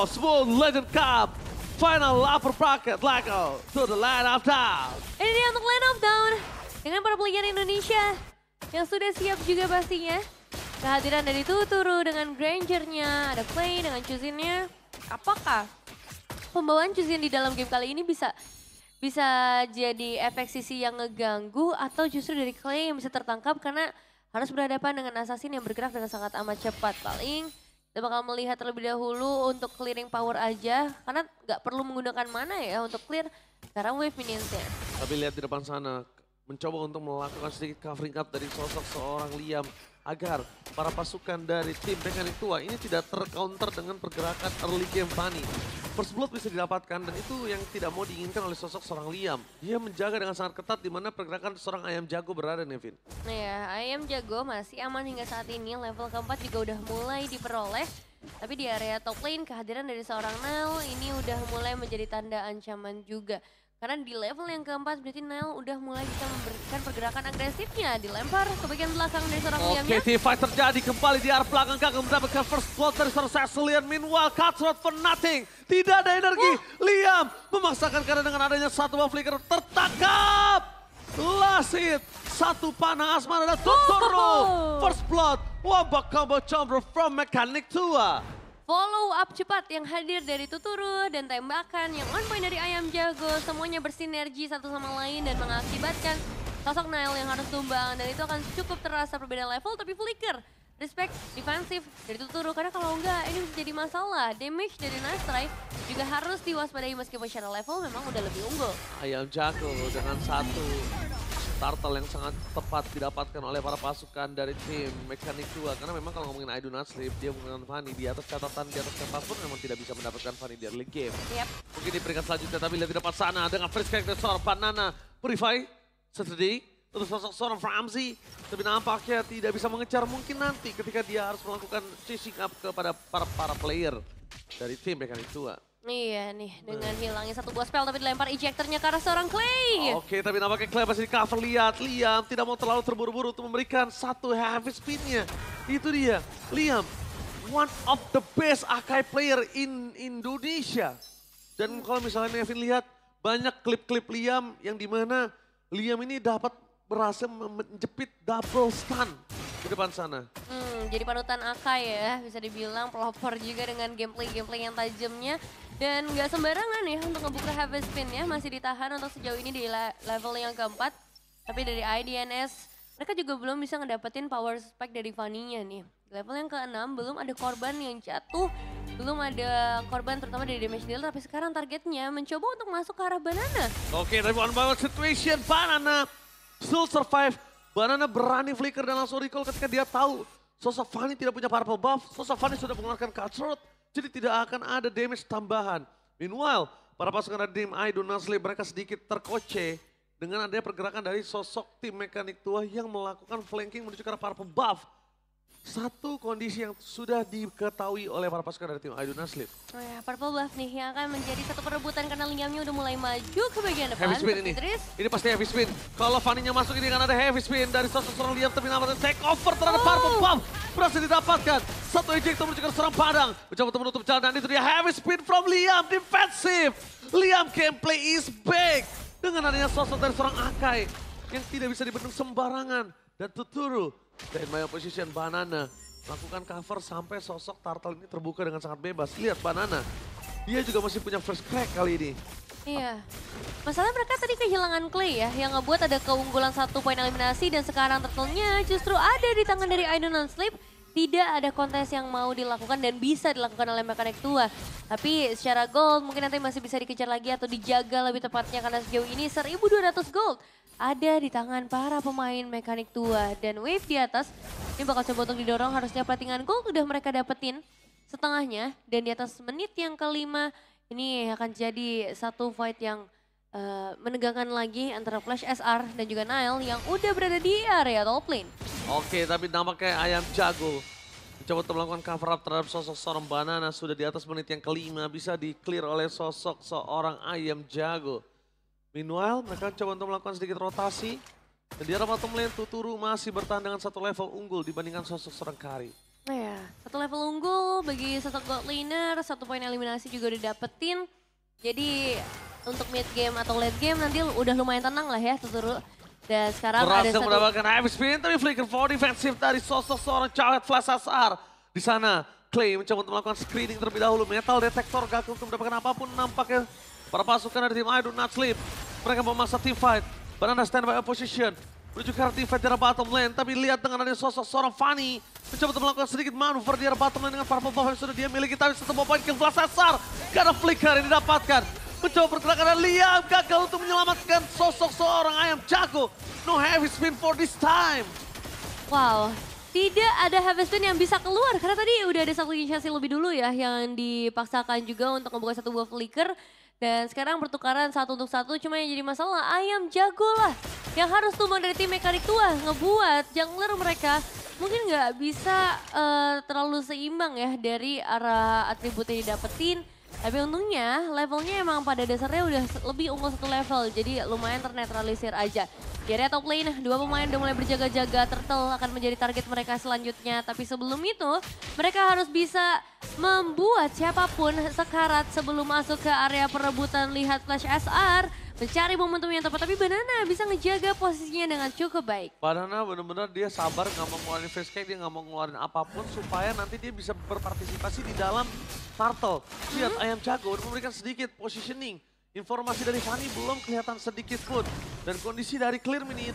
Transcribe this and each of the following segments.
Smooth Legend Cup final upper bracket Lego to the line of down. Ini dia untuk Line of Down dengan para player Indonesia yang sudah siap juga pastinya. Kehadiran dari Tuturu dengan Granger-nya, ada Clay dengan Chuzinnya. Apakah pembawaan Chuzin di dalam game kali ini bisa jadi efek sisi yang ngeganggu atau justru dari Clay yang bisa tertangkap karena harus berhadapan dengan assassin yang bergerak dengan sangat amat cepat. Paling kita bakal melihat terlebih dahulu untuk clearing power aja karena nggak perlu menggunakan mana ya untuk clear sekarang wave minionsnya. Tapi lihat di depan sana, mencoba untuk melakukan sedikit covering up dari sosok seorang Liam agar para pasukan dari tim Mekanik Tua ini tidak tercounter dengan pergerakan early game Fanny. First blood bisa didapatkan dan itu yang tidak mau diinginkan oleh sosok seorang Liam. Dia menjaga dengan sangat ketat di mana pergerakan seorang Ayam Jago berada, Nevin. Nah ya, Ayam Jago masih aman hingga saat ini, level keempat juga udah mulai diperoleh. Tapi di area top lane kehadiran dari seorang Nile ini udah mulai menjadi tanda ancaman juga. Karena di level yang keempat berarti Nile udah mulai bisa memberikan pergerakan agresifnya. Dilempar ke bagian belakang dari seorang Liamnya. Oke, fight terjadi kembali di arah belakang gagal mendapatkan first blood dari seorang Cecilian. Meanwhile, Cutthroat for nothing. Tidak ada energi. Liam memaksakan karena dengan adanya satu buff flicker tertangkap. Last hit. Satu panah Asmara dan Tuturu. First blood. Wabak combo chamber from Mekanik Tua. Follow up cepat yang hadir dari Tuturu dan tembakan yang on point dari Ayam Jago. Semuanya bersinergi satu sama lain dan mengakibatkan sosok Nile yang harus tumbang. Dan itu akan cukup terasa perbedaan level tapi flicker. Respect defensif dari Tuturu karena kalau enggak ini bisa jadi masalah. Damage dari Nastrai juga harus diwaspadai meskipun secara level memang udah lebih unggul. Ayam Jago dengan satu turtle yang sangat tepat didapatkan oleh para pasukan dari tim Mekanik Tua. Karena memang kalau ngomongin I Do Not Sleep, dia menggunakan Fanny di atas catatan, di atas kertas pun memang tidak bisa mendapatkan Fanny di early game. Yep. Mungkin di peringkat selanjutnya, tapi lihat di depan sana dengan first character seorang Banana Purify, Saturday, terus sosok seorang Ramsey. Tapi nampaknya tidak bisa mengejar mungkin nanti ketika dia harus melakukan chasing up kepada para player dari tim Mekanik Tua. Iya nih, dengan hilangnya satu buah spell tapi dilempar ejectornya ke arah seorang Clay. Oke, tapi nampaknya Clay masih di cover. Lihat, Liam tidak mau terlalu terburu-buru untuk memberikan satu heavy spinnya. Itu dia, Liam, one of the best Akai player in Indonesia. Dan kalau misalnya Nevin lihat, banyak klip-klip Liam yang dimana Liam ini dapat berhasil menjepit double stun di depan sana. Jadi panutan Akai ya, bisa dibilang pelopor juga dengan gameplay yang tajamnya. Dan nggak sembarangan ya untuk ngebuka heavy spin ya, masih ditahan untuk sejauh ini di level yang keempat. Tapi dari IDNS, mereka juga belum bisa ngedapetin power spike dari Fanny-nya nih. Di level yang keenam belum ada korban yang jatuh, belum ada korban terutama dari damage dealer. Tapi sekarang targetnya mencoba untuk masuk ke arah Banana. Oke, dari one by one situation, Banana still survive. Banana berani flicker dan langsung recall ketika dia tahu sosok Fanny tidak punya purple buff, sosok Fanny sudah mengeluarkan Cutthroat, jadi tidak akan ada damage tambahan. Meanwhile, para pasukan dari tim I Do Not Sleep mereka sedikit terkoce dengan adanya pergerakan dari sosok tim Mekanik Tua yang melakukan flanking menuju ke arah purple buff. Satu kondisi yang sudah diketahui oleh para pasukan dari tim I Do Not Sleep. Oh ya, purple buff nih yang akan menjadi satu perebutan karena Liamnya udah mulai maju ke bagian depan. Heavy spin ini, ini pasti heavy spin. Kalau Fanny-nya masuk ini akan ada heavy spin dari sosok seorang Liam tapi namanya take over terhadap purple buff. Berhasil didapatkan, satu ejector menuju ke seorang Padang. Mencoba untuk menutup jalan dan itu dia heavy spin from Liam, defensif. Liam gameplay is big. Dengan adanya sosok dari seorang Akai yang tidak bisa dibendung sembarangan. Dan Tuturu dan my opposition Banana lakukan cover sampai sosok Turtle ini terbuka dengan sangat bebas. Lihat Banana, dia juga masih punya first crack kali ini. Iya, masalah mereka tadi kehilangan Clay ya, yang ngebuat ada keunggulan 1 poin eliminasi dan sekarang Turtle-nya justru ada di tangan dari I Do Not Sleep. Tidak ada kontes yang mau dilakukan dan bisa dilakukan oleh Mekanik Tua. Tapi secara gold mungkin nanti masih bisa dikejar lagi atau dijaga lebih tepatnya karena sejauh ini 1.200 gold ada di tangan para pemain Mekanik Tua. Dan wave di atas ini bakal coba untuk didorong, harusnya platingan gold udah mereka dapetin setengahnya. Dan di atas menit yang kelima ini akan jadi satu fight yang menegangkan lagi antara Flash SR dan juga Nile yang udah berada di area top lane. Oke, tapi nampaknya Ayam Jago mencoba untuk melakukan cover up terhadap sosok seorang Banana. Sudah di atas menit yang kelima, bisa di-clear oleh sosok seorang Ayam Jago. Meanwhile, mereka coba untuk melakukan sedikit rotasi. Dan di arah bottom lane, Tuturu masih bertahan dengan satu level unggul dibandingkan sosok seorang Kari. Iya, satu level unggul bagi sosok god laner, 1 poin eliminasi juga udah dapetin. Jadi untuk mid game atau late game nanti udah lumayan tenang lah ya Tuturu. Dan sekarang ada Berhasil satu... mendapatkan heavy spin, tapi flicker for defensif dari sosok seorang cowet Flash SR. Di sana, Clay mencoba untuk melakukan screening terlebih dahulu. Metal detektor gagal untuk mendapatkan apapun nampaknya. Para pasukan dari tim I Do Not Sleep. Mereka memaksa team fight. Banana standby position. Menuju ke arah team fight di arah bottom lane. Tapi lihat dengan adanya sosok seorang Fanny. Mencoba untuk melakukan sedikit manuver di arah bottom lane dengan purple buff yang sudah dia miliki. Tapi satu poin kill Flash SR. Karena flicker yang didapatkan. Mencoba pergerakan dan Liam gagal untuk menyelamatkan sosok seorang ayam jago. No heavy spin for this time. Wow, tidak ada heavy spin yang bisa keluar karena tadi udah ada satu inisiasi lebih dulu ya yang dipaksakan juga untuk membuka satu buah flicker. Dan sekarang pertukaran 1 untuk 1, cuma yang jadi masalah ayam jago lah yang harus tumbang dari tim mekanik tua ngebuat jungler mereka mungkin nggak bisa terlalu seimbang ya dari arah atribut yang didapetin. Tapi untungnya levelnya emang pada dasarnya udah lebih unggul 1 level, jadi lumayan ternetralisir aja. Di area top lane, 2 pemain udah mulai berjaga-jaga, Turtle akan menjadi target mereka selanjutnya. Tapi sebelum itu, mereka harus bisa membuat siapapun sekarat sebelum masuk ke area perebutan. Lihat Flash SR, mencari momentum yang tepat. Tapi Banana bisa ngejaga posisinya dengan cukup baik. Banana benar-benar dia sabar, nggak mau ngeluarin face cake, dia nggak mau ngeluarin apapun supaya nanti dia bisa berpartisipasi di dalam Turtle. Lihat ayam jago udah memberikan sedikit positioning. Informasi dari Fanny belum kelihatan sedikit pun. Dan kondisi dari clear minion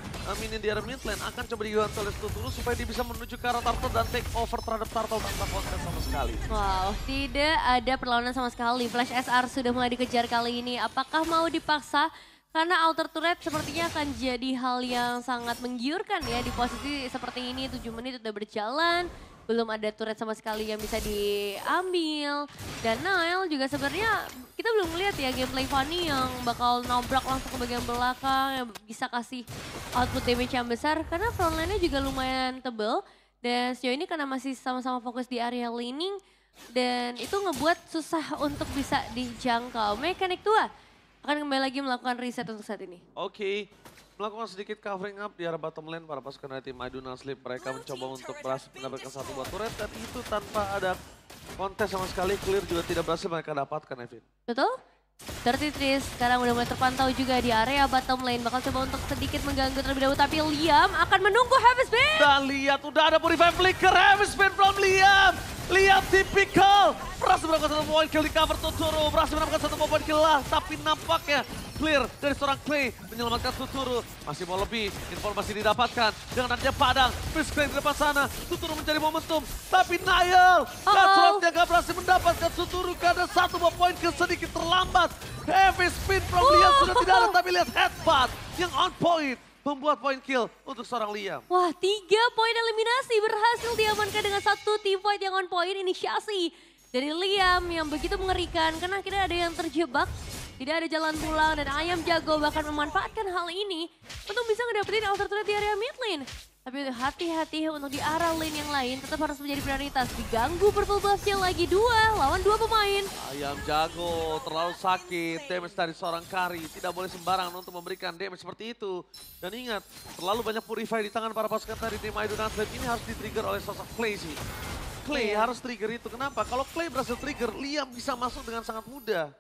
di area mid lane akan coba dibantu oleh Tuturu supaya dia bisa menuju ke arah Turtle dan take over terhadap Turtle tanpa konten sama sekali. Wow, tidak ada perlawanan sama sekali. Flash SR sudah mulai dikejar kali ini. Apakah mau dipaksa? Karena outer turret sepertinya akan jadi hal yang sangat menggiurkan ya di posisi seperti ini. 7 menit udah berjalan. Belum ada turret sama sekali yang bisa diambil. Dan Nile juga sebenarnya kita belum melihat ya gameplay Fanny yang bakal nobrak langsung ke bagian belakang. Yang bisa kasih output damage yang besar. Karena frontline-nya juga lumayan tebel. Dan sejauh ini karena masih sama-sama fokus di area laning. Dan itu ngebuat susah untuk bisa dijangkau. Mekanik tua akan kembali lagi melakukan reset untuk saat ini. Oke. Melakukan sedikit covering up di arah bottom lane para pasukan dari tim I Do Not Sleep. Mereka mencoba untuk berhasil mendapatkan satu buah turret dan itu tanpa ada kontes sama sekali. Clear juga tidak berhasil mereka dapatkan, Evin. Betul? 33 sekarang udah mulai terpantau juga di area bottom lane. Bakal coba untuk sedikit mengganggu terlebih dahulu. Tapi Liam akan menunggu heavy spin. Dan lihat udah ada revive flicker. Heavy spin from Liam. Liam tipikal. Berhasil mendapatkan satu poin kill di cover Tuturu. Berhasil mendapatkan satu poin kill lah. Tapi nampaknya clear dari seorang Clay menyelamatkan Tuturu. Masih mau lebih, informasi didapatkan dengan adanya Padang. Blitzcrank di depan sana, Tuturu mencari momentum. Tapi Nile, Gatrotnya gak berhasil mendapatkan Tuturu karena satu buah poin kill sedikit terlambat. Heavy spin from Liam sudah tidak ada, tapi lihat headbutt yang on point. Membuat poin kill untuk seorang Liam. Wah, 3 poin eliminasi berhasil diamankan dengan satu team fight yang on point. Inisiasi dari Liam yang begitu mengerikan karena akhirnya ada yang terjebak. Tidak ada jalan pulang dan ayam jago bahkan memanfaatkan hal ini untuk bisa ngedapetin outer turret di area mid lane. Tapi hati-hati untuk di arah lane yang lain tetap harus menjadi prioritas. Diganggu purple buff-nya lagi 2 lawan 2 pemain. Ayam jago terlalu sakit, damage dari seorang Kari. Tidak boleh sembarangan untuk memberikan damage seperti itu. Dan ingat, terlalu banyak purify di tangan para pasukan dari tim I Do Not Sleep. Ini harus di-trigger oleh sosok Clay sih. Clay harus trigger itu. Kenapa? Kalau Clay berhasil trigger, Liam bisa masuk dengan sangat mudah.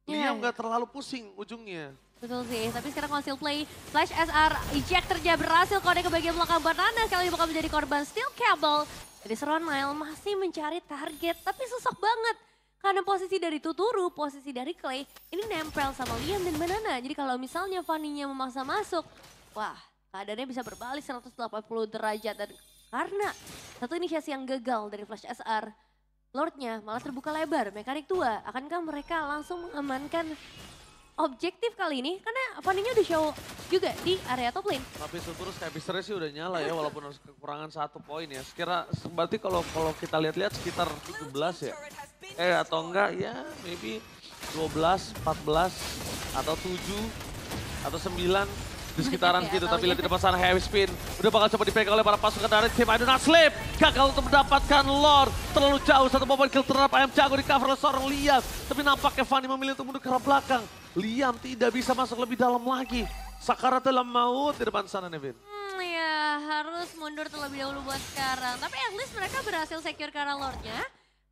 Liam nggak terlalu pusing ujungnya. Betul sih, tapi sekarang conceal play, Flash SR, ejectornya berhasil kode ke bagian belakang Banana, kali ini bakal menjadi korban steel cable. Jadi seruan Nile masih mencari target, tapi susah banget. Karena posisi dari Tuturu, posisi dari Clay, ini nempel sama Liam dan Banana. Jadi kalau misalnya Fanny-nya memaksa masuk, wah keadaannya bisa berbalik 180 derajat. Dan karena satu inisiasi yang gagal dari Flash SR, Lordnya malah terbuka lebar, mekanik tua. Akankah mereka langsung mengamankan objektif kali ini? Karena Fanny-nya udah show juga di area top lane. Tapi Tuturu Skypisternya sih udah nyala ya, walaupun harus kekurangan 1 poin ya. Sekira, berarti kalau kita lihat-lihat sekitar 17 ya. Atau enggak ya, maybe 12, 14, atau 7, atau 9. Di sekitaran gitu, tapi lihat di depan sana heavy spin. Udah bakal coba dipegang oleh para pasukan dari tim I Do Not Sleep. Gagal untuk mendapatkan Lord. Terlalu jauh, satu poin kill terhadap ayam jago di cover oleh seorang Liam. Tapi nampaknya Fanny memilih untuk mundur ke arah belakang. Liam tidak bisa masuk lebih dalam lagi. Sakarat dalam maut di depan sana, Nevin. Ya harus mundur terlebih dahulu buat sekarang. Tapi at least mereka berhasil secure ke arah Lordnya.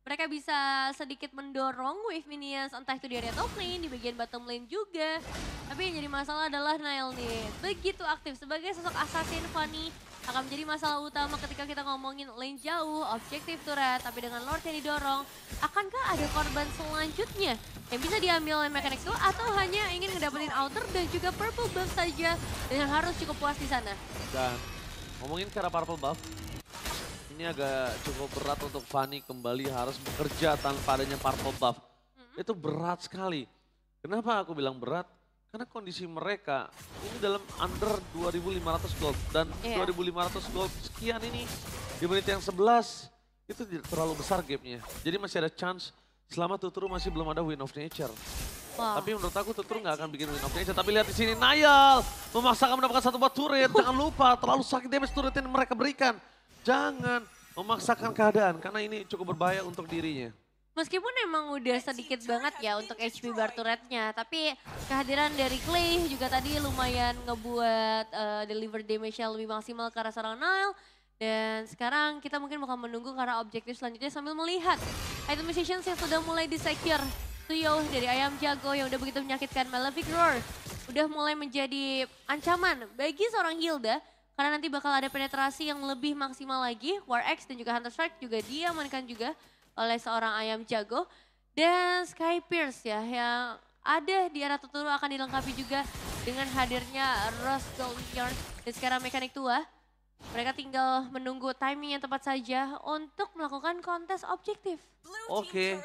Mereka bisa sedikit mendorong wave minions, entah itu di area top lane, di bagian bottom lane juga. Tapi yang jadi masalah adalah Nile nih. Begitu aktif sebagai sosok assassin, Fanny akan menjadi masalah utama ketika kita ngomongin lane jauh, objektif turret. Tapi dengan Lord yang didorong, akankah ada korban selanjutnya yang bisa diambil oleh Mechanics 2 atau hanya ingin ngedapetin outer dan juga purple buff saja dan harus cukup puas di sana. Dan ngomongin ke arah purple buff, ini agak cukup berat untuk Fanny kembali harus bekerja tanpa adanya purple buff. Itu berat sekali. Kenapa aku bilang berat? Karena kondisi mereka ini dalam under 2.500 gold. Dan 2.500 gold sekian ini di menit yang 11 itu tidak terlalu besar gapnya. Jadi masih ada chance selama Tuturu masih belum ada Win of Nature. Wow. Tapi menurut aku Tuturu nggak akan bikin Win of Nature. Tapi lihat di sini Nayal memaksakan mendapatkan satu buah turret. Jangan lupa terlalu sakit damage turret yang mereka berikan. Jangan memaksakan keadaan karena ini cukup berbahaya untuk dirinya. Meskipun emang udah sedikit banget ya untuk HP bar turretnya, tapi kehadiran dari Clay juga tadi lumayan ngebuat deliver damage-nya lebih maksimal ke arah seorang Nile. Dan sekarang kita mungkin bakal menunggu ke arah objektif selanjutnya sambil melihat item musicians yang sudah mulai di-secure. Tuyo dari Ayam Jago yang udah begitu menyakitkan, Malefic Roar udah mulai menjadi ancaman bagi seorang Hilda. Karena nanti bakal ada penetrasi yang lebih maksimal lagi. War X dan juga Hunter Strike juga diamankan juga oleh seorang Ayam Jago. Dan Sky Pierce ya yang ada di arah Tuturu akan dilengkapi juga dengan hadirnya Rose Gold Yarn. Dan sekarang Mekanik Tua, mereka tinggal menunggu timing yang tepat saja untuk melakukan kontes objektif. Oke,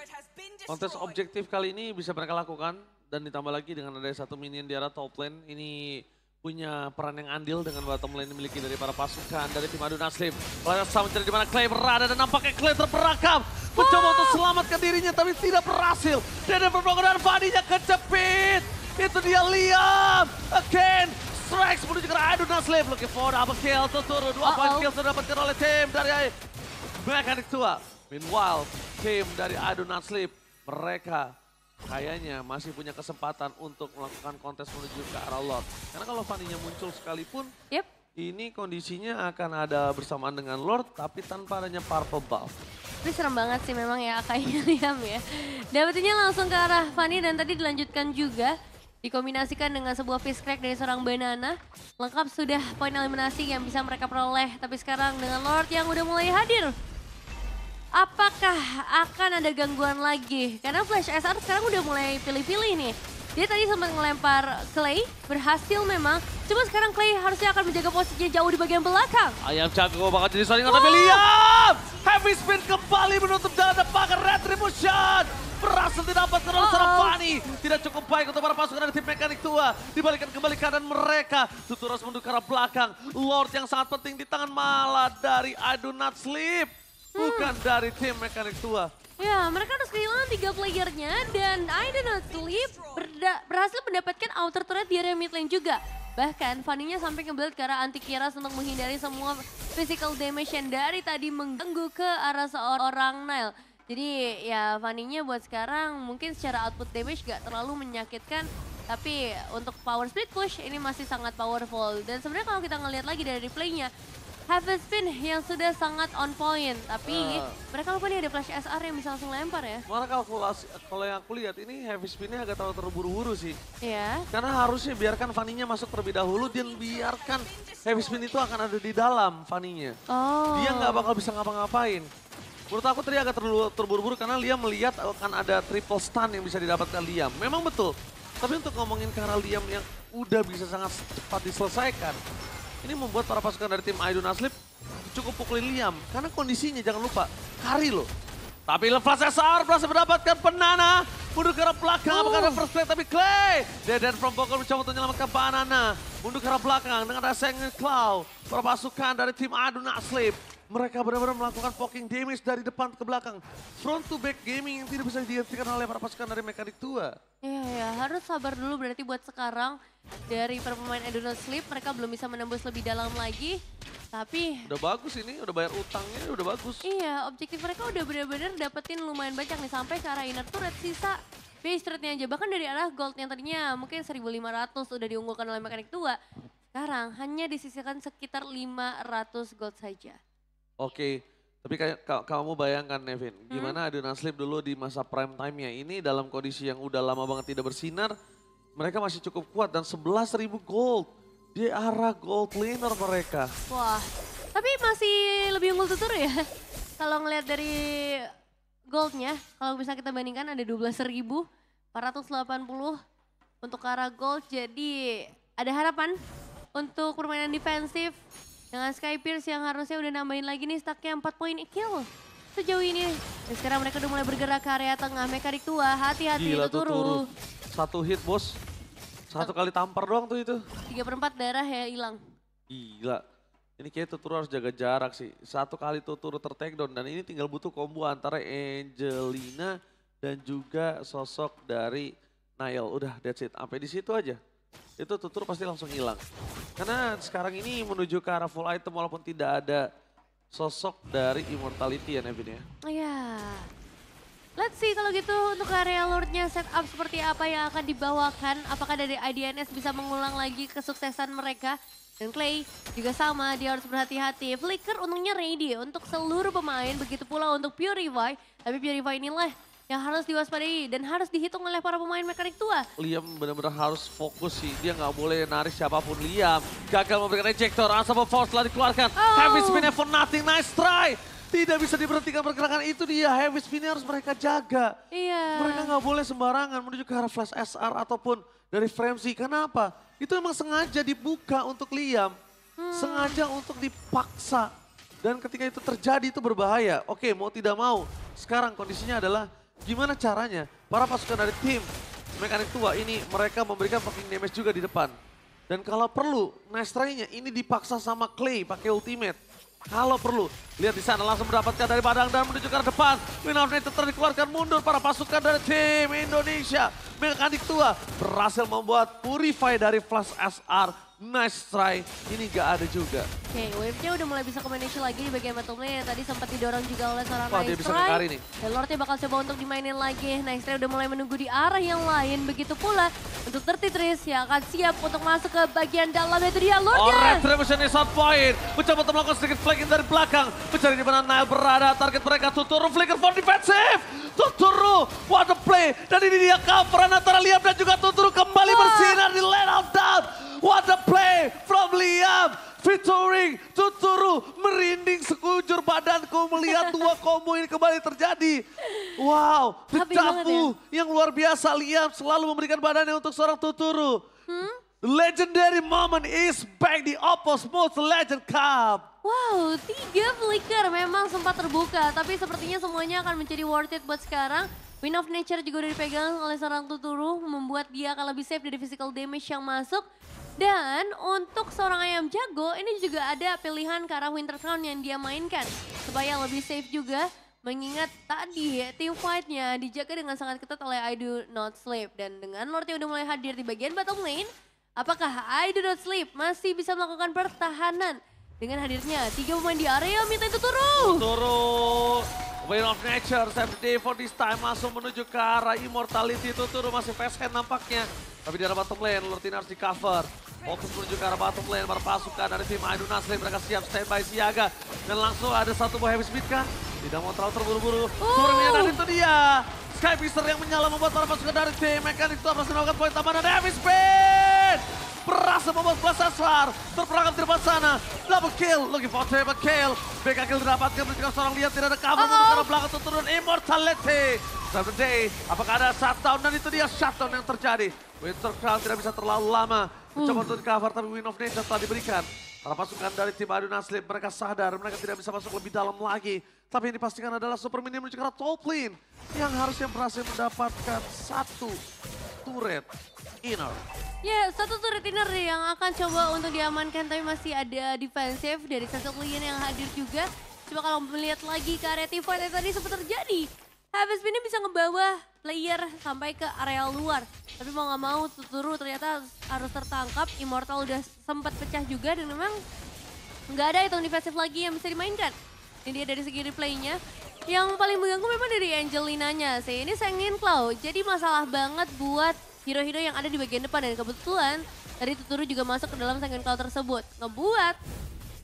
kontes objektif kali ini bisa mereka lakukan. Dan ditambah lagi dengan ada satu minion di arah top lane. Ini punya peran yang andil dengan bottom lane dimiliki dari para pasukan dari tim Adu Naslim. Lalu sama mencari di mana Clay berada dan nampaknya Clay terperangkap. Mencoba untuk selamatkan dirinya tapi tidak berhasil. Dan perblokadaan Fanny-nya kecepit. Itu dia Liam. Again. Strikes menuju ke Adu Naslim. Looking for double kill. Tuturu 2 point kill sudah dapatkan oleh tim dari Mechanic Tua. Meanwhile, tim dari Adu Naslim mereka kayaknya masih punya kesempatan untuk melakukan kontes menuju ke arah Lord. Karena kalau Fanny-nya muncul sekalipun, ini kondisinya akan ada bersamaan dengan Lord, tapi tanpa adanya purple buff. Ini serem banget sih memang ya kayaknya Liam ya. Dapetinnya langsung ke arah Fanny dan tadi dilanjutkan juga. Dikombinasikan dengan sebuah fish crack dari seorang Banana. Lengkap sudah poin eliminasi yang bisa mereka peroleh. Tapi sekarang dengan Lord yang udah mulai hadir. Apakah akan ada gangguan lagi? Karena Flash SR sekarang udah mulai pilih-pilih nih. Dia tadi sempat ngelempar Clay, berhasil memang. Cuma sekarang Clay harusnya akan menjaga posisinya jauh di bagian belakang. Ayam Jago bakal jadi saringan tapi Liam! Heavy spin kembali menutup jalan depan Retribution. Berhasil didapatkan oleh seorang Fanny. Tidak cukup baik untuk para pasukan dari tim Mekanik Tua. Dibalikan kembali keadaan mereka. Tuturu harus menuju ke arah belakang. Lord yang sangat penting di tangan malah dari I Do Not Sleep. Bukan dari tim Mekanik Tua. Ya, mereka harus kehilangan 3 playernya dan I Do Not Sleep berhasil mendapatkan outer turret di area mid lane juga. Bahkan Fanny-nya sampai nge-build ke arah anti-kiras untuk menghindari semua physical damage yang dari tadi mengganggu ke arah seorang Nile. Jadi ya Fanny-nya buat sekarang mungkin secara output damage gak terlalu menyakitkan. Tapi untuk power split push ini masih sangat powerful. Dan sebenarnya kalau kita ngelihat lagi dari replaynya, Heavy Spin yang sudah sangat on point. Tapi mereka lupa nih ada Flash SR yang bisa langsung lempar ya. Malah kalau yang aku lihat ini Heavy Spin-nya agak terlalu terburu-buru sih. Iya. Karena harusnya biarkan Fanny-nya masuk terlebih dahulu dan biarkan Heavy Spin itu akan ada di dalam Fanny-nya. Dia nggak bakal bisa ngapa-ngapain. Menurut aku tadi agak terburu-buru karena Liam melihat akan ada triple stun yang bisa didapatkan Liam. Memang betul. Tapi untuk ngomongin ke arah Liam yang udah bisa sangat cepat diselesaikan. Ini membuat para pasukan dari tim I Do Not Sleep cukup pukulin Liam. Karena kondisinya jangan lupa, carry loh. Tapi Flash SR berhasil mendapatkan Banana. Mundur ke arah belakang, apakah ada first play tapi Clay. Dead from Bokor mencoba untuk menyelamatkan Banana. Mundur ke arah belakang dengan ada Sengit Cloud. Para pasukan dari tim I Do Not Sleep. Mereka benar-benar melakukan poking damage dari depan ke belakang. Front to back gaming yang tidak bisa dihentikan oleh para pasukan dari Mekanik Tua. Iya, harus sabar dulu berarti buat sekarang. Dari para pemain I Do Not Sleep, mereka belum bisa menembus lebih dalam lagi. Tapi udah bagus ini, udah bayar utangnya, udah bagus. Iya, objektif mereka udah benar-benar dapetin lumayan banyak nih. Sampai ke arah inner turret, sisa base turretnya aja. Bahkan dari arah gold yang tadinya mungkin 1.500 udah diunggulkan oleh Mekanik Tua. sekarang hanya disisihkan sekitar 500 gold saja. Oke, tapi kayak kamu bayangkan Nevin, gimana Aduna Sleep dulu di masa prime time-nya ini dalam kondisi yang udah lama banget tidak bersinar, mereka masih cukup kuat dan 11.000 gold di arah gold laner mereka. Wah, tapi masih lebih unggul Tuturu ya. Kalau ngelihat dari goldnya, kalau bisa kita bandingkan ada 12.480 untuk ke arah gold. Jadi ada harapan untuk permainan defensif dengan Skypierce yang harusnya udah nambahin lagi nih stacknya 4 poin kill sejauh ini. Dan sekarang mereka udah mulai bergerak ke area tengah. Mekanik tua, hati-hati Tuturu. Satu hit bos, satu kali tampar doang tuh itu. 3/4 darah ya hilang. Gila, ini kayak Tuturu harus jaga jarak sih. Satu kali Tuturu ter-takedown dan ini tinggal butuh combo antara Angelina dan juga sosok dari Niall. Udah that's it, sampai di situ aja. Itu Tuturu pasti langsung hilang. Karena sekarang ini menuju ke arah full item walaupun tidak ada sosok dari Immortality ya Nevin ya. Iya. Let's see kalau gitu untuk area Lordnya setup seperti apa yang akan dibawakan. Apakah dari IDNS bisa mengulang lagi kesuksesan mereka. Dan Clay juga sama, dia harus berhati-hati. Flicker untungnya ready untuk seluruh pemain, begitu pula untuk Purify. Tapi Purify inilah yang harus diwaspadai dan harus dihitung oleh para pemain mekanik tua. Liam benar-benar harus fokus sih, dia nggak boleh narik siapapun. Liam gagal memberikan ejector, Unstoppable Force telah dikeluarkan. Heavy spin for nothing, nice try. Tidak bisa diberhentikan pergerakan itu dia, Heavy spin harus mereka jaga. Iya. Mereka nggak boleh sembarangan menuju ke arah Flash SR ataupun dari Frenzy. Kenapa? Itu memang sengaja dibuka untuk Liam, sengaja untuk dipaksa. Dan ketika itu terjadi itu berbahaya. Oke, mau tidak mau, sekarang kondisinya adalah gimana caranya para pasukan dari tim mekanik tua ini mereka memberikan fucking damage juga di depan. Dan kalau perlu, nice try-nya ini dipaksa sama Clay pakai ultimate. Kalau perlu, lihat di sana langsung mendapatkan dari Padang dan menuju ke arah depan. Win of Nature dikeluarkan mundur para pasukan dari tim Indonesia. Mekanik tua berhasil membuat Purify dari Flash SR. Nice try, ini gak ada juga. Oke, wave-nya udah mulai bisa combination lagi di bagian bottom lane yang tadi sempat didorong juga oleh seorang Wah, Nice dia bisa Try. ngekari nih. Dan Lordnya bakal coba untuk dimainin lagi. Nice Try udah mulai menunggu di arah yang lain. Begitu pula untuk 33 yang akan siap untuk masuk ke bagian dalam, itu dia Lordnya. Retribution is on point. Mencoba untuk melakukan sedikit flanking dari belakang. Mencari di mana Niall berada. Target mereka Tuturu, flicker for defensive. Tuturu, what a play. Dan ini dia coveran antara Liam dan juga Tuturu kembali bersinar di Land of Doubt. What a play from Liam. Featuring Tuturu, merinding sekujur badanku melihat dua combo ini kembali terjadi. Wow, Happy banget dejavu yang luar biasa. Liam selalu memberikan badannya untuk seorang Tuturu. Legendary moment is back di Opus Most Legend Cup. Wow, 3 flicker memang sempat terbuka. Tapi sepertinya semuanya akan menjadi worth it buat sekarang. Win of Nature juga udah dipegang oleh seorang Tuturu. Membuat dia akan lebih safe dari physical damage yang masuk. Dan untuk seorang ayam jago, ini juga ada pilihan ke arah Winter Crown yang dia mainkan. Supaya lebih safe juga, mengingat tadi team fight-nya dijaga dengan sangat ketat oleh I Do Not Sleep. Dan dengan Lord yang udah mulai hadir di bagian bottom lane, apakah I Do Not Sleep masih bisa melakukan pertahanan dengan hadirnya 3 pemain di area mid lane Tuturu? Tuturu, Win of Nature, save the day for this time, langsung menuju ke arah Immortality. Tuturu masih fast hand nampaknya. Tapi di arah bottom lane, Lurtin harus di cover. Fokus menuju ke arah bottom lane, para pasukan dari tim I Do Not Sleep, mereka siap standby siaga. Dan langsung ada satu buah heavy speed kah? Tidak mau terlalu terburu-buru. Dan itu dia. Sky Pister yang menyala membuat para pasukan dari tim Mekanik itu berhasil melakukan poin tambahan dan heavy speed. Berhasil membuat Flash SR terperangkap di depan sana. Double kill, looking for triple kill. BK kill didapatkan menunjukkan seorang lihat tidak ada cover menuju ke arah belakang turun Immortality. Seven day, apakah ada shutdown dan itu dia shutdown yang terjadi. Winter Crown tidak bisa terlalu lama mencoba untuk di cover tapi Win of Nature telah diberikan. Para pasukan dari tim Aduna Sleep mereka sadar mereka tidak bisa masuk lebih dalam lagi. Tapi yang dipastikan adalah Super Minion menuju ke arah top lane yang harusnya berhasil mendapatkan satu turret inner. Ya, satu turret inner yang akan coba untuk diamankan, tapi masih ada defensive dari satu klien yang hadir juga. Coba kalau melihat lagi ke area team fight yang tadi sempat terjadi. Habis ini bisa ngebawa player sampai ke area luar. Tapi mau nggak mau Tuturu ternyata harus tertangkap. Immortal udah sempat pecah juga dan memang nggak ada hitung defensive lagi yang bisa dimainkan. Ini dia dari segi replaynya. Yang paling mengganggu memang dari Angelinanya sih. Ini Sengin Cloud. Jadi masalah banget buat hero-hero yang ada di bagian depan. Dan kebetulan Tadi Tuturu juga masuk ke dalam second call tersebut. Ngebuat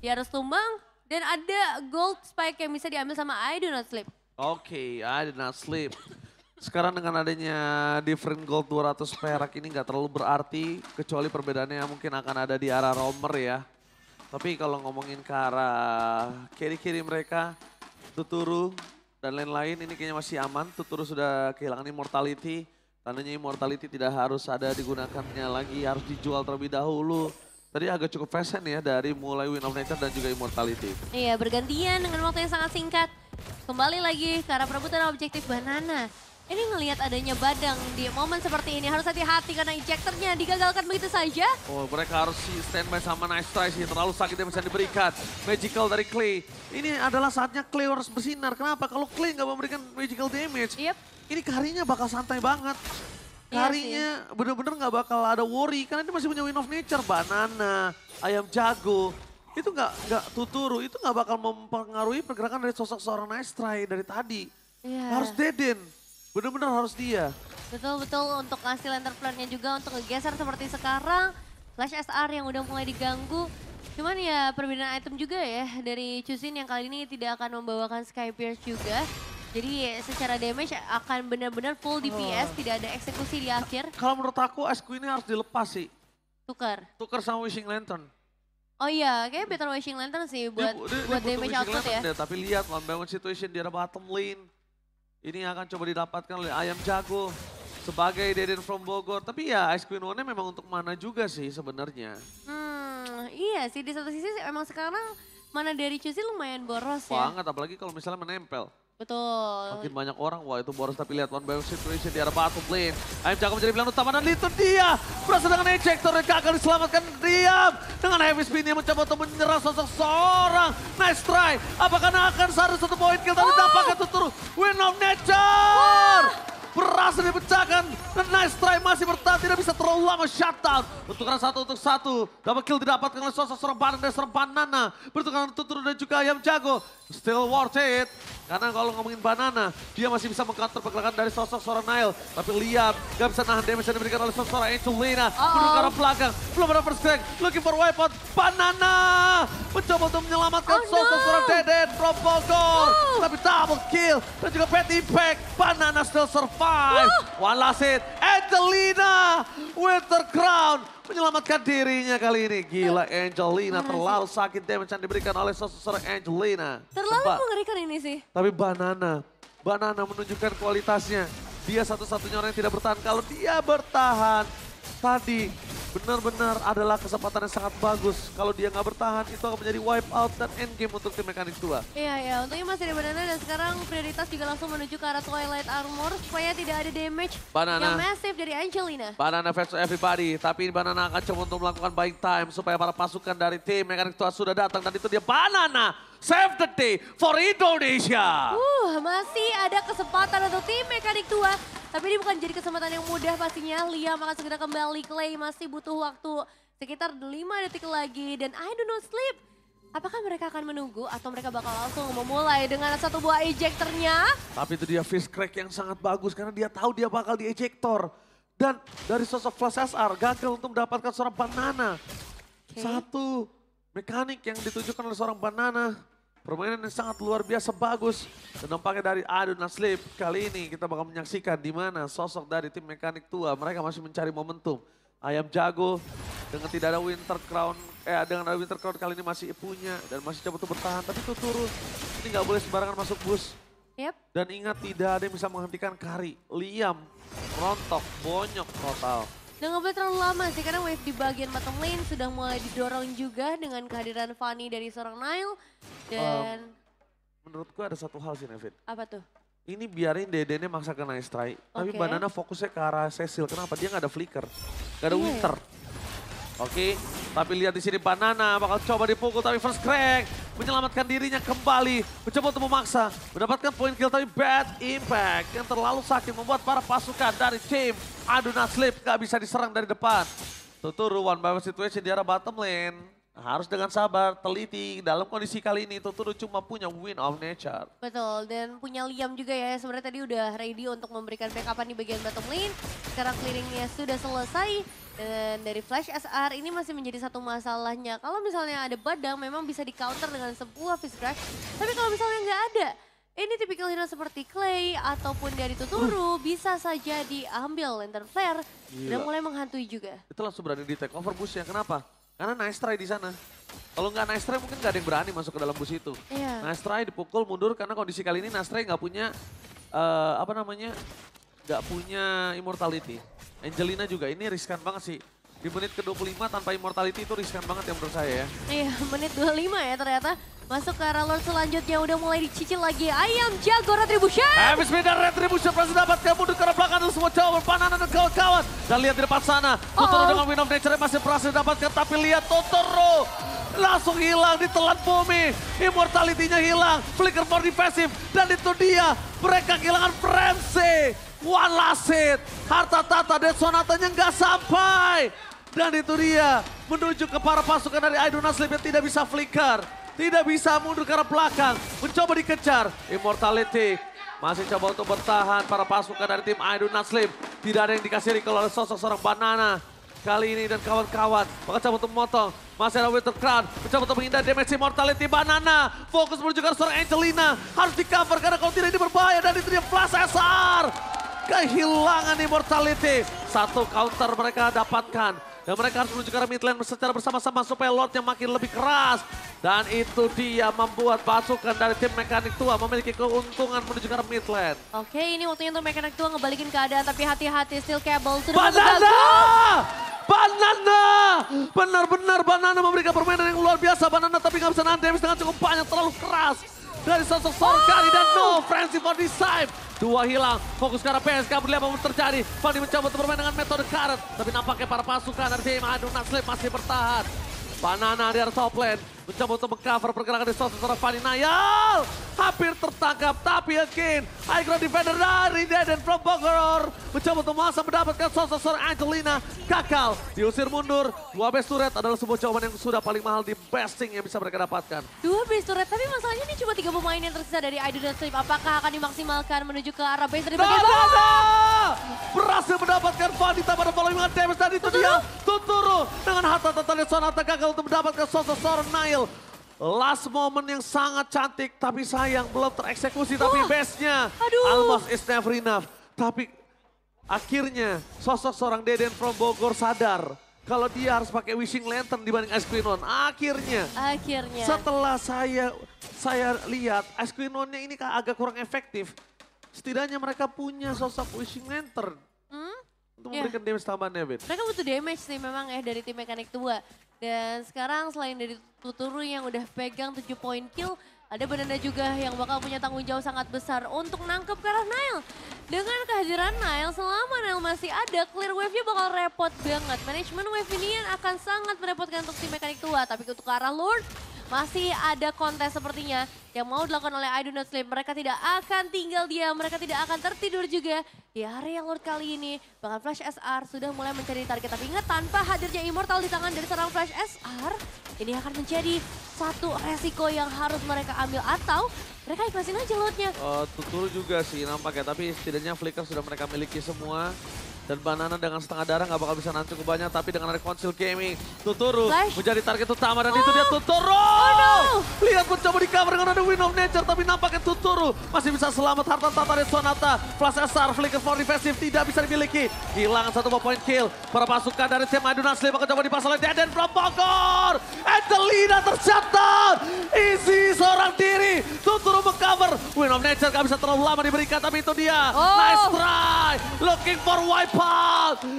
dia harus tumbang dan ada gold spike yang bisa diambil sama I Do Not Sleep. Oke, I did not sleep. Sekarang dengan adanya different gold 200 perak ini nggak terlalu berarti. Kecuali perbedaannya mungkin akan ada di arah roamer ya. Tapi kalau ngomongin ke arah carry-carry mereka, Tuturu dan lain-lain ini kayaknya masih aman. Tuturu sudah kehilangan immortality. Tandanya immortality tidak harus ada digunakannya lagi, harus dijual terlebih dahulu. Tadi agak cukup fashion ya dari mulai Win of Nature dan juga immortality. Iya, bergantian dengan waktu yang sangat singkat. Kembali lagi ke arah perebutan objektif Banana. Ini ngelihat adanya Badang di momen seperti ini harus hati-hati karena ejectornya digagalkan begitu saja. Oh, mereka harus standby sama Nice Try sih, terlalu sakit yang bisa diberikan. Magical dari Clay. Ini adalah saatnya Clay harus bersinar. Kenapa? Kalau Clay nggak memberikan magical damage, ini Karinya bakal santai banget. Karinya bener-bener nggak bakal ada worry karena dia masih punya Win of Nature. Banana, Ayam Jago, itu nggak Tuturu, itu nggak bakal mempengaruhi pergerakan dari sosok seorang Nice Try dari tadi. Harus Deden. Bener-bener harus dia. Betul-betul untuk ngasih lantern plan-nya juga untuk ngegeser seperti sekarang. Flash SR yang udah mulai diganggu. Cuman ya perbedaan item juga ya dari Chusin yang kali ini tidak akan membawakan Sky Pierce juga. Jadi secara damage akan benar-benar full DPS, tidak ada eksekusi di akhir. Kalau menurut aku Esku ini harus dilepas sih. Tukar sama Wishing Lantern. Oh iya, kayaknya better Wishing Lantern sih buat damage output ya. Tapi lihat one by one situation di arah bottom lane. Ini akan coba didapatkan oleh Ayam Jago sebagai Deden from Bogor. Tapi ya Ice Queen One memang untuk mana juga sih sebenarnya. Iya sih di satu sisi emang sekarang mana dari Chusin lumayan boros ya. Banget apalagi kalau misalnya menempel. Betul. Makin banyak orang, wah itu boros tapi lihat one by one situation di arah bottom lane. Ayam Jago menjadi pilihan utama dan itu dia. Berhasil dengan ejector yang gagal diselamatkan diam. Dengan heavy spin yang mencoba untuk menyerang sosok seorang. Nice try. Apakah akan seharusnya 1 point kill tapi dapatkan Tuturu. Win of Nature. Berhasil dipecahkan dan Nice Try masih bertahan, tidak bisa terlalu lama shutdown. Bentukan 1 untuk 1, double kill didapatkan oleh sosok seorang Banana dan seorang Banana. Bentukan Tuturu dan juga Ayam Jago, still worth it. Karena kalau ngomongin Banana, dia masih bisa meng-counter pergerakan dari sosok seorang Nile. Tapi lihat, gak bisa nahan damage yang diberikan oleh sosok seorang Angelina. Menuju ke arah belakang, belum ada first crack, looking for wipeout. Banana mencoba untuk menyelamatkan sosok seorang Deden from Bogor. Tapi double kill dan juga bad impact. Banana still survive. One last hit, Angelina Winter Crown menyelamatkan dirinya kali ini. Gila Angelina terlalu sakit damage yang diberikan oleh sosok seorang Angelina. Terlalu mengerikan ini sih. Tapi Banana menunjukkan kualitasnya. Dia satu-satunya orang yang tidak bertahan. Kalau dia bertahan tadi benar-benar adalah kesempatan yang sangat bagus. Kalau dia nggak bertahan itu akan menjadi wipe out dan end game untuk tim Mekanik Tua. Iya, untungnya masih ada Banana dan sekarang prioritas juga langsung menuju ke arah Twilight Armor supaya tidak ada damage yang massive dari Angelina. Banana versus everybody, tapi Banana akan coba untuk melakukan buying time supaya para pasukan dari tim Mekanik Tua sudah datang dan itu dia Banana. Save the day for Indonesia. Masih ada kesempatan untuk tim Mekanik Tua. Tapi ini bukan jadi kesempatan yang mudah pastinya. Liam akan segera kembali, Clay masih butuh waktu sekitar 5 detik lagi. Dan I Do Not Sleep, apakah mereka akan menunggu atau mereka bakal langsung memulai dengan satu buah ejectornya? Tapi itu dia fist crack yang sangat bagus karena dia tahu dia bakal di ejector. Dan dari sosok Flash SR gagal untuk mendapatkan seorang Banana. Satu mekanik yang ditunjukkan oleh seorang Banana. Permainan yang sangat luar biasa bagus. Dan nampaknya dari I Do Not Sleep kali ini kita bakal menyaksikan di mana sosok dari tim Mekanik Tua. Mereka masih mencari momentum. Ayam Jago dengan tidak ada Winter Crown. Dengan ada Winter Crown kali ini masih punya dan masih coba untuk bertahan. Tapi Tuturu ini nggak boleh sembarangan masuk bus. Dan ingat tidak ada yang bisa menghentikan Kari. Liam, rontok, bonyok total. Dan nggak boleh terlalu lama sih karena wave di bagian bottom lane sudah mulai didorong juga dengan kehadiran Fanny dari seorang Nile. Dan menurutku ada satu hal sih Nevin. Apa tuh? Ini biarin Dedennya maksa ke Nice Try. Tapi Banana fokusnya ke arah Cecil. Kenapa? Dia nggak ada flicker. Nggak ada Winter. Tapi lihat di sini Banana bakal coba dipukul tapi first crack. Menyelamatkan dirinya kembali. Mencoba untuk memaksa. Mendapatkan point kill tapi bad impact. Yang terlalu sakit membuat para pasukan dari tim I Do Not Sleep gak bisa diserang dari depan. Tuturu one by one situation di arah bottom lane. Harus dengan sabar, teliti. Dalam kondisi kali ini Tuturu cuma punya win of nature. Betul, dan punya Liam juga ya. Sebenarnya tadi udah ready untuk memberikan backupan di bagian bottom lane. Sekarang clearingnya sudah selesai. Dan dari Flash SR ini masih menjadi satu masalahnya. Kalau misalnya ada Badang memang bisa di counter dengan sebuah Fizz Crash. Tapi kalau misalnya nggak ada, ini tipikal hero seperti Clay ataupun dari Tuturu bisa saja diambil Lantern Flare. Dan mulai menghantui juga. Itu langsung berani di take over busnya. Kenapa? Karena nice try di sana. Kalau nggak nice try mungkin nggak ada yang berani masuk ke dalam bus itu. Iya. Nice try dipukul mundur karena kondisi kali ini nice try nggak punya nggak punya immortality. Angelina juga ini riskan banget sih. Di menit ke-25 tanpa immortality itu riskan banget ya menurut saya ya. Iya, menit 25 ya ternyata. Masuk ke arah Lord selanjutnya udah mulai dicicil lagi. Ayam jago Retribution. Habis beda Retribution berhasil dapatkan mundur ke arah belakang dan semua jauh Banana dan kawan-kawan. Dan lihat di depan sana, Totoro dengan Win of Nature masih berhasil dapatkan. Tapi lihat Totoro langsung hilang ditelan bumi. Immortality-nya hilang, flicker for defensive. Dan itu dia, mereka kehilangan Frenzy. One last hit, harta tata dan sonatanya nggak sampai. Dan itu dia, menuju ke para pasukan dari Iduna Sleep yang tidak bisa flicker. Tidak bisa mundur ke arah belakang, mencoba dikejar. Immortality masih coba untuk bertahan para pasukan dari tim Iduna Sleep. Tidak ada yang dikasih recall oleh sosok seorang Banana. Kali ini dan kawan-kawan, mencoba untuk memotong. Masih ada Winter Crown, mencoba untuk menghindari damage Immortality. Banana fokus menuju ke arah seorang Angelina. Harus di cover karena kalau tidak ini berbahaya. Dan itu dia Flash SR. Kehilangan Immortality. Satu counter mereka dapatkan. Dan mereka harus menuju ke arah mid lane secara bersama-sama supaya Lordnya makin lebih keras. Dan itu dia membuat pasukan dari tim Mekanik Tua memiliki keuntungan menuju ke arah mid lane. Oke, ini waktunya untuk Mekanik Tua ngebalikin keadaan, tapi hati-hati Steel Cable sudah Banana! Banana! Benar-benar Banana memberikan permainan yang luar biasa. Banana tapi nggak bisa nahan damage dengan cukup banyak, terlalu keras. Dari sosok Sorkari dan no Frenzy for Decide. Dua hilang, fokus ke arah PSK, berlihat apa yang terjadi. Fanny mencoba untuk bermain dengan metode karet. Tapi nampaknya para pasukan dari tim Iduna Sleep masih bertahan. Banana di arah top lane, mencoba untuk mengcover pergerakan di sosok seorang Fanny Nayal. Hampir tertangkap, tapi again, high ground defender dari Deden from Bogor. Mencoba untuk masa mendapatkan sosok seorang Angelina. Gagal, diusir mundur. Dua base turret adalah sebuah jawaban yang sudah paling mahal di besting yang bisa mereka dapatkan. Dua base turret, tapi masalahnya ini cuma 3 pemain yang tersisa dari Iduna Sleep. Apakah akan dimaksimalkan menuju ke arah base dari bagian bawah? Berhasil mendapatkan Vanita pada following damage dan itu dia Tuturu dengan harta tata sonata gagal untuk mendapatkan sosok seorang Nile. Last moment yang sangat cantik tapi sayang belum tereksekusi tapi base-nya almost is never enough. Tapi akhirnya sosok seorang Deden from Bogor sadar kalau dia harus pakai Wishing Lantern dibanding Ice Queen One. Akhirnya setelah saya lihat Ice Queen One-nya ini agak kurang efektif. Setidaknya mereka punya sosok Wishing Lantern untuk memberikan damage tambahan Nevin. Mereka butuh damage nih memang ya dari tim Mekanik Tua. Dan sekarang selain dari Tuturu yang udah pegang 7 poin kill, ada Banana juga yang bakal punya tanggung jawab sangat besar untuk nangkep ke arah Nile. Dengan kehadiran Nile, selama Nile masih ada, clear wave-nya bakal repot banget. Manajemen wave ini yang akan sangat merepotkan untuk tim Mekanik Tua. Tapi untuk ke arah Lord, masih ada kontes sepertinya yang mau dilakukan oleh Iduna Sleep. Mereka tidak akan tinggal diam, mereka tidak akan tertidur juga. Di area Lord kali ini, bahkan Flash SR sudah mulai mencari target. Tapi ingat, tanpa hadirnya Immortal di tangan dari seorang Flash SR, ini akan menjadi satu resiko yang harus mereka ambil. Atau mereka ikhlasin aja Lordnya. Tuturu juga sih nampaknya, tapi setidaknya Flicker sudah mereka miliki semua. Dan Banana dengan setengah darah nggak bakal bisa nahan cukup banyak. Tapi dengan ada Council Gaming, Tuturu menjadi target utama. Dan itu dia Tuturu! Lihat mencoba di cover dengan ada Win of Nature. Tapi nampaknya Tuturu masih bisa selamat. Harta tata dan Sonata. Flash SR, Flicker for defensive tidak bisa dimiliki. Kehilangan satu point kill. Para pasukan dari tim Iduna Sleep akan coba dipasang oleh Deden from Bogor. Angelina tercatat. Easy seorang diri. Tuturu mengcover. Win of Nature gak bisa terlalu lama diberikan. Tapi itu dia. Nice try. Looking for wipe.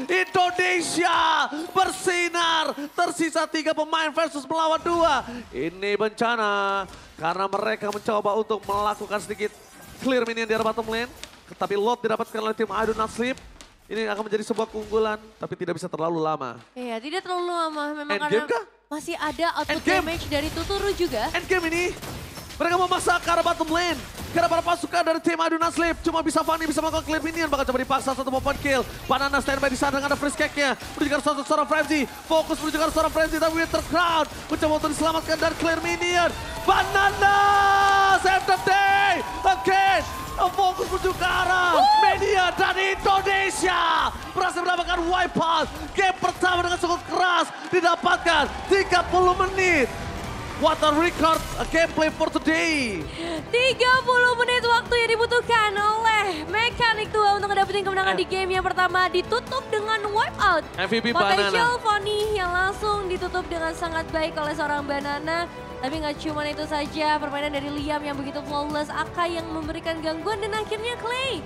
Indonesia bersinar, tersisa 3 pemain versus melawan 2. Ini bencana karena mereka mencoba untuk melakukan sedikit clear minion di arah bottom lane. Tapi lot didapatkan oleh tim Iduna Sleep. Ini akan menjadi sebuah keunggulan tapi tidak bisa terlalu lama. Iya, tidak terlalu lama memang Endgame karena kah? masih ada output damage dari Tuturu juga. Endgame ini, mereka memaksa ke arah bottom lane. Karena para pasukan dari tim I Do Not Sleep. Cuma bisa Fanny bisa melakukan clear minion. Bakal coba dipaksa satu open kill. Banana standby di sana dengan ada freeze cake-nya. Menuju ke seorang Frenzy. Fokus menuju ke seorang Frenzy. Tapi Winter Crown mencoba untuk diselamatkan dari clear minion. Banana save the day. Again. Fokus menuju ke arah media dari Indonesia. Berhasil mendapatkan wipeout. Game pertama dengan cukup keras. Didapatkan 30 menit. What a record gameplay for today. 30 menit waktu yang dibutuhkan oleh Mekanik Tua untuk mendapatkan kemenangan di game yang pertama. Ditutup dengan wipeout. MVP Potential Banana. Fanny yang langsung ditutup dengan sangat baik oleh seorang Banana. Tapi nggak cuma itu saja, permainan dari Liam yang begitu flawless, Aka yang memberikan gangguan, dan akhirnya Clay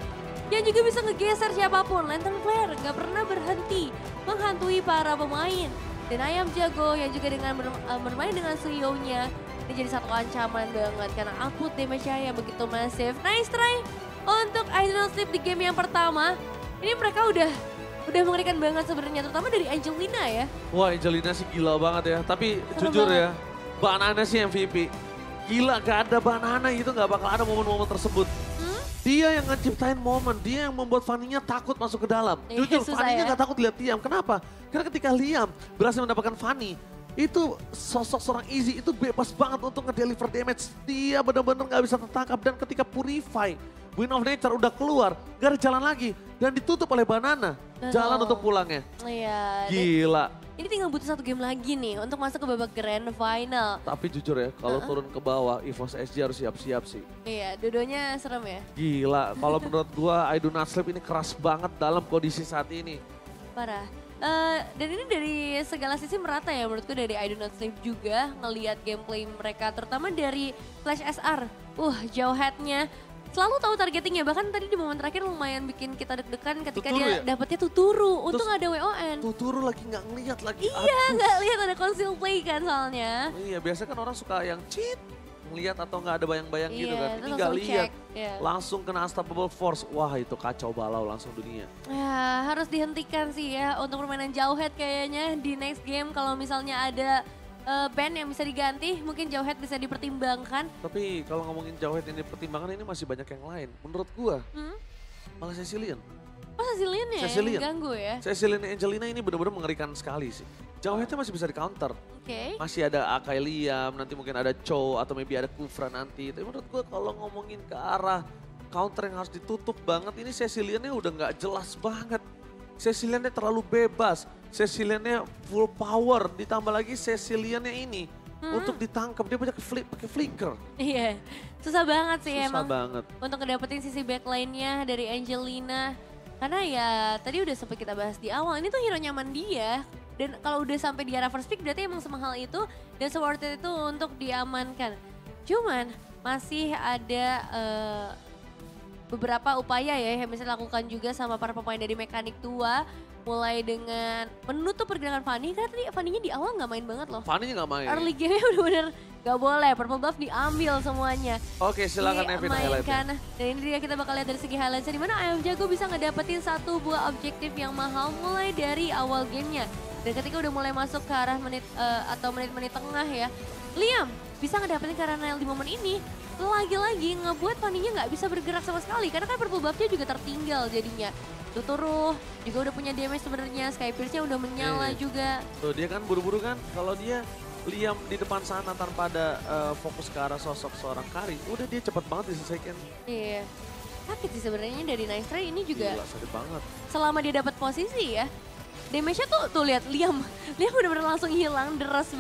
yang juga bisa ngegeser siapapun. Lantern Flare nggak pernah berhenti menghantui para pemain. Dan Ayam Jago yang juga dengan bermain dengan CEO-nya, ini jadi satu ancaman banget karena output damage-nya yang begitu masif. Nice try untuk I Do Not Sleep di game yang pertama. Ini mereka udah mengerikan banget sebenarnya, terutama dari Angelina ya. Wah, Angelina sih gila banget ya. Tapi Seru jujur banget. ya, Banana sih MVP. Gila, gak ada Banana itu gak bakal ada momen-momen tersebut. Dia yang ngeciptain momen, dia yang membuat Fanny-nya takut masuk ke dalam. Iya, Jujur, susah Fanny-nya ya. gak takut lihat Liam. Kenapa? Karena ketika Liam berhasil mendapatkan Fanny, itu sosok seorang Easy itu bebas banget untuk ngedeliver damage. Dia benar-benar gak bisa tertangkap. Dan ketika Purify, Wind of Nature udah keluar, gak ada jalan lagi. Dan ditutup oleh Banana, jalan Betul. untuk pulangnya. Iya. dan Gila. Ini tinggal butuh satu game lagi nih untuk masuk ke babak grand final. Tapi jujur ya, kalau turun ke bawah, EVOS SG harus siap-siap sih. Iya, dua-duanya serem ya. Gila, kalau menurut gua I Do Not Sleep ini keras banget dalam kondisi saat ini. Parah. Dan ini dari segala sisi merata ya menurutku, dari I Do Not Sleep juga ngelihat gameplay mereka, terutama dari Flash SR. Jauh headnya. Selalu tahu targetingnya, bahkan tadi di momen terakhir lumayan bikin kita deg-degan ketika Tuturu dia ya? dapetnya Tuturu. Untung Terus ada WON. Tuturu lagi nggak ngeliat lagi. Iya, Aduh. nggak lihat ada conceal play kan soalnya. Iya, biasanya kan orang suka yang cheat. Ngeliat atau nggak ada bayang-bayang gitu Iya, kan. itu Ini nggak langsung lihat. check, iya. Langsung kena Unstoppable Force. Wah, itu kacau balau langsung dunia. Ya, harus dihentikan sih ya untuk permainan jauh head kayaknya di next game. Kalau misalnya ada band yang bisa diganti, mungkin jauh head bisa dipertimbangkan. Tapi kalau ngomongin jauh ini pertimbangan ini masih banyak yang lain. Menurut gua, malah Cecilian. Oh, Cecilian ya Cecilian. yang ganggu ya? Cecilian Angelina ini benar-benar mengerikan sekali sih. Jauh masih bisa di counter. Oke. Masih ada Akai Liam, nanti mungkin ada Cho atau maybe ada Kufra nanti. Tapi menurut gue kalau ngomongin ke arah counter yang harus ditutup banget, ini Ceciliannya udah nggak jelas banget. Ceciliannya terlalu bebas, Ceciliannya full power, ditambah lagi Ceciliannya ini untuk ditangkap dia banyak pakai flicker. Iya, susah banget sih Susah emang banget. untuk ngedapetin sisi backline-nya dari Angelina. Karena ya tadi udah sempat kita bahas di awal, ini tuh hero nyaman dia. Dan kalau udah sampai di arah first pick berarti emang semahal itu dan se-worth it itu untuk diamankan. Cuman masih ada beberapa upaya ya yang bisa dilakukan juga sama para pemain dari Mekanik Tua. Mulai dengan menutup pergerakan Fanny, karena tadi Fanny-nya di awal nggak main banget loh. Fanny nggak main. Early game-nya bener-bener gak boleh, purple buff diambil semuanya. Oke, silakan Evin highlight-nya. Dan ini dia kita bakal lihat dari segi highlight-nya, dimana Ayam Jago bisa ngedapetin satu buah objektif yang mahal mulai dari awal gamenya. Dan ketika udah mulai masuk ke arah menit atau menit-menit tengah ya, Liam bisa ngedapetin karena Nail di momen ini. Lagi-lagi ngebuat Fanny-nya nggak bisa bergerak sama sekali, karena kan purple buff-nya juga tertinggal jadinya. Tuturu juga udah punya damage sebenarnya, Sky Pierce-nya udah menyala juga. Tuh dia kan buru-buru kan, kalau dia Liam di depan sana tanpa ada fokus ke arah sosok seorang Kari, udah dia cepet banget diselesaikan. Iya, sakit sih sebenarnya dari Nice Try ini juga. Gila, sakit banget. Selama dia dapat posisi ya, damage-nya tuh lihat Liam benar-benar langsung hilang, deras banget.